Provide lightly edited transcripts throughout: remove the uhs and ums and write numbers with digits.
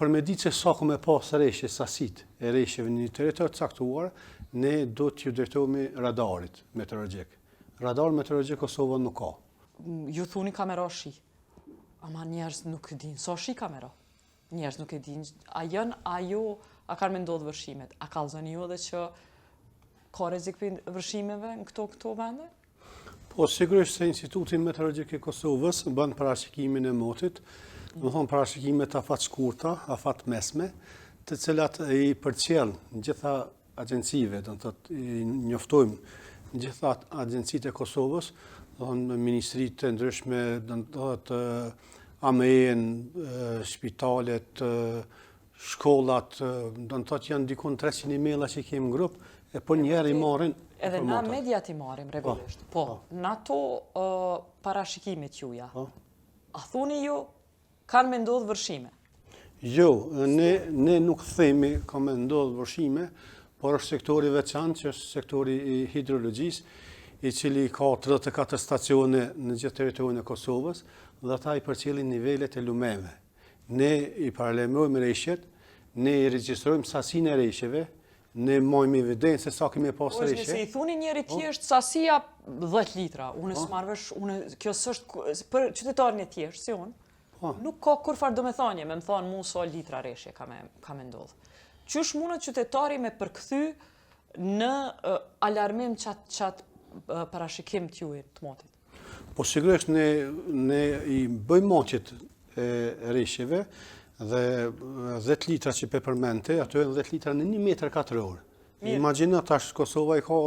për me ditë se sa ku me pas reshje, sasit e reshjeve në një territor të caktuar, ne do t'ju drejtohemi radarit meteorologjik. Radar meteorologjik Kosova nuk ka. Ju thuni kamera shi, ama njerëz nuk e din. Sa shi kamera? Njerëz nuk e din. A kanë me ndodhë vërshimet? A kallzoni ju edhe që ka rrezik për vërshimeve në këto vende? Po, sigurisht se Instituti Meteorologjik i Kosovës bën parashikimin e motit, do të thonë parashikimet afat shkurta, afat mesme, të cilat i përcjell gjitha agjencive, do të thotë i njoftojmë gjitha agjencitë e Kosovës, do të thonë ministritë të ndryshme, do të thotë AME-n, shpitalet, shkollat, do të thotë janë dikun 300 emaila që kemi në grup, e po njerë i marrin. Edhe na mediat i marrim rregullisht. Po, në ato parashikimet juja, a thuni ju kanë me ndodhë vërshime? Jo, ne nuk themi ka me ndodhë vërshime, por është sektori veçantë, që është sektori i hidrologjisë, i cili ka 34 stacione në gjithë territorin e Kosovës, dhe ata i përcjellin nivelet e lumeve. Ne i paralajmërojmë reshjet, ne i regjistrojmë sasinë e reshjeve, ne mojmë evidencë se sa kemi pas reshje. Nëse i thuni njëri thjesht sasia 10 litra, unë s'marrësh, kjo s'është për qytetarin e thjesht, si unë, nuk ka kur farë domethënie me më thonë mu sa litra reshje ka me ndodhë. Qysh mundet qytetari me përkthy në alarmim qatë parashikim t'juaj të motit? Po sigurisht ne i bëjmë moqet e reshjeve, dhe 10 litra që pe përmente, ato e 10 litra në 1 metër katror. Imagjino tash Kosova i ka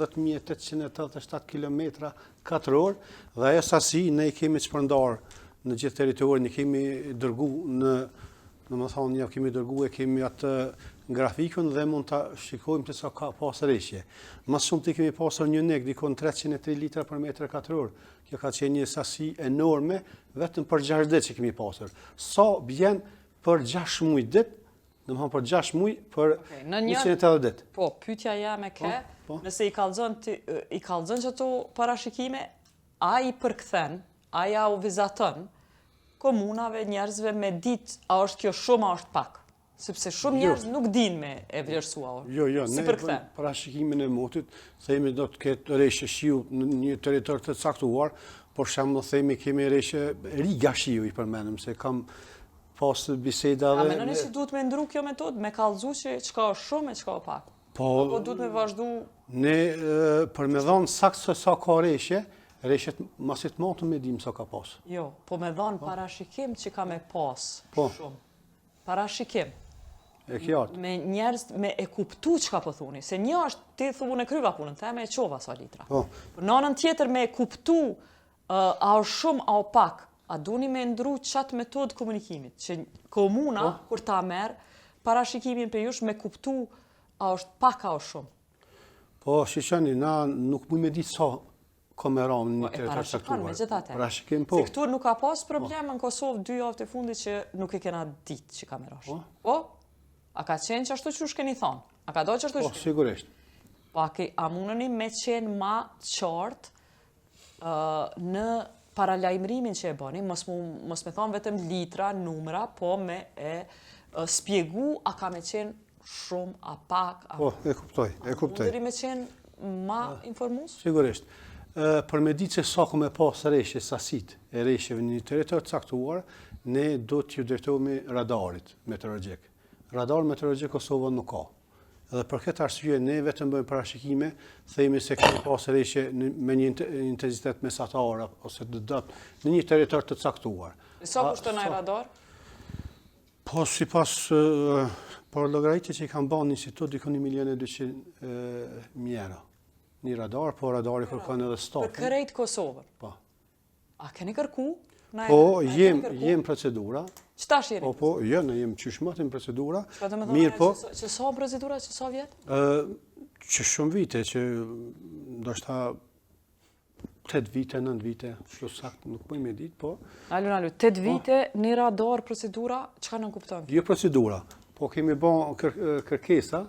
10.887 km katror, dhe ajo sasi ne i kemi çpërndar në gjithë territorin, i kemi dërgu e kemi atë grafikun dhe mund ta shikojmë se sa ka pas reshje. Më shumë të kemi pasur një nek dikon 303 litra për metër katror. Kjo ka qenë një sasi enorme vetëm për 6 ditë që kemi pasur. Sa bjen për 6 muaj ditë, domethënë për 6 muaj për 180 ditë. Po, pyetja jam nëse i kallzon që ato parashikime, a i përkthen, a ja u vizaton komunave, njerëzve me ditë a është kjo shumë, a është pak. Sepse shumë njerëz nuk din me e vlerësua. Jo, ne bëjmë parashikimin e motit, themi do të ketë reshje shiu në një territor të caktuar, por shembull themi kemi reshje riga shiu i përmendëm se kam pas biseda dhe. A mendoni se duhet me ndru kjo metodë, me kallëzu që çka është shumë e çka është pak? Po duhet me vazhdu? Ne për me dhënë saktë se sa ka reshje, reshjet masit matën me dim sa ka pas. Jo, po me dhënë parashikim që ka me pas shumë. Parashikim. Me njerëz me e kuptu çka po thuni, se një është ti thunë e kryva punën, theme e qova sa litra. Në anën tjetër me e kuptu a është shumë a o pak, a duni me ndru qatë metodë komunikimit, që komuna, kur ta merë, parashikimin për jush me kuptu a është pak a është shumë. Po, shishani, na nuk mu me ditë sa kameram në një territor caktuar. Parashikim po. Se këtu nuk ka pas problem në Kosovë 2 javë të fundit që nuk e kena ditë që kamerash. Po? A ka qenë që ashtu që shkeni thonë? A ka do që ashtu që? Po, sigurisht. Po, a mundëni me qenë ma qartë në paralajmërimin që e bëni, mos me thonë vetëm litra, numra, po me e spjegu a ka me qenë shumë, a pak. Po, e kuptoj. Mundëri me qenë ma informus? Sigurisht. Për me ditë se sa ku me pas reshje, sasit e reshjeve në një territor të caktuar, ne do t'ju drejtohemi radarit meteorologjik. Radar meteorologjik Kosova nuk ka. Edhe për këtë arsye ne vetëm bëjmë parashikime, themi se kemi pas reshje me një intensitet mesatar ose në një territor të caktuar. Sa kushton ai radar? Po sipas por llogaritjet që i kanë bën institut dikon 1.200.000 euro. Një radar, po radari kërkon edhe stop. Për krejt Kosovën. Po. A keni kërku? Po, jem procedura. Qëta shiri? Po, ne jem qyshmatin procedura. Që të me thonë që sa procedura, që sa vjetë? Që shumë vite, që ndoshta 8 vite, 9 vite, që sakt nuk pëjmë e ditë, po. Alu, 8 vite, një radar procedura, që ka në kupton? Jo procedura, po kemi bon kërkesa,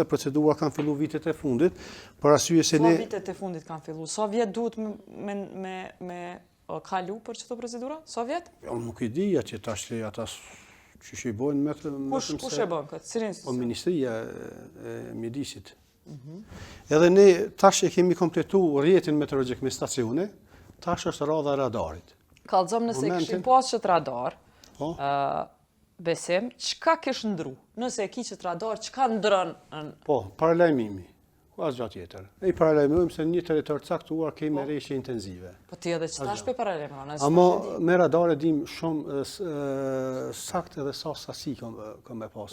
procedura kanë fillu vitet e fundit, për asyje se ne... Sa vitet e fundit kanë fillu? Sa vjetë duhet me kalu për qëto procedura? Sa vjetë? Jo, nuk i di, që tash ata që i bojnë Kush e bën këtë? Cilin? Po Ministria e Mjedisit. Edhe ne tash e kemi kompletu rrjetin meteorologjik me stacione, tash është radha e radarit. Kallëzom nëse kishim pas qët radar, Po. besim, çka kish ndru? Nëse e ki qët radar, çka ndron? Po, paralajmimi. Ku as gjatë tjetër. Ne i paralajmojmë se në një territor caktuar kemi rreshje intenzive. Po ti edhe ç'tash pe paralajmëron? Ama me radar e dim shumë saktë edhe sa sasi kam me pas.